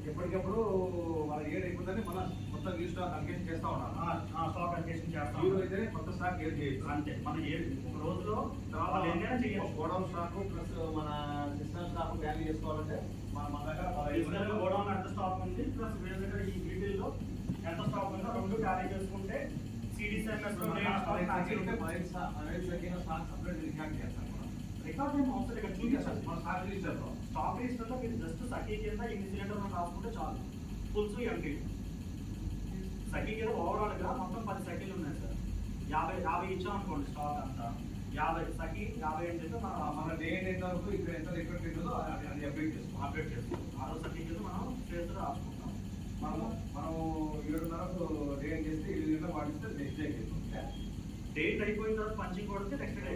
ఎప్పటికప్పుడు వాళ్ళ ఏడ్ అయిపోతుంది మన మొత్తం న్యూ స్టాక్ అలికేషన్ చేస్తా ఉన్నాం. స్టాక్ అలికేషన్ చేస్తాం. హీరో అయితే కొత్త స్టాక్ ఏడ్ చేయొచ్చు అంతే. మన ఒక రోజులో గోడౌన్ స్టాక్ ప్లస్ మన సిస్టమ్ స్టాక్ బ్యాన్ చేసుకోవాలంటే మన దగ్గర గోడౌన్ ఎంత స్టాక్ ఉంది ప్లస్ వీళ్ళ దగ్గర ఈ వీటిల్లో ఎంత స్టాక్ ఉందో రెండు టాలీ చేసుకుంటే సిడిసిఎంఎస్ రికార్డ్ ఏం అవసరం ఇక్కడ చూపించాలి. మన స్టాక్ రిజిస్టర్లో మీరు జస్ట్ సఖీ కింద ఎన్ని సిలిండర్లు రాసుకుంటే చాలు. ఫుల్స్ ఎంటీ సఖీ కింద ఓవరాల్ గా మొత్తం 10 సఖీలు ఉన్నాయి సార్. 50 ఇచ్చాం అనుకోండి స్టాక్ అంతా 50 సఖీ 50 అంటే మన డే ఎంత వరకు ఇక్కడ ఎంత రికార్డ్ ఉంటుందో అది అప్డేట్ చేసుకోం. ఆ రోజు సఖీ కింద మనం చేస్తూ రాసుకుంటాం. మనం 7:30కు డే చేస్తే 8 గంటలకు వాడిస్తే నెక్స్ట్ డే డేట్ అయిపోయిన తర్వాత పంచింగ్ కొడితే నెక్స్ట్ డే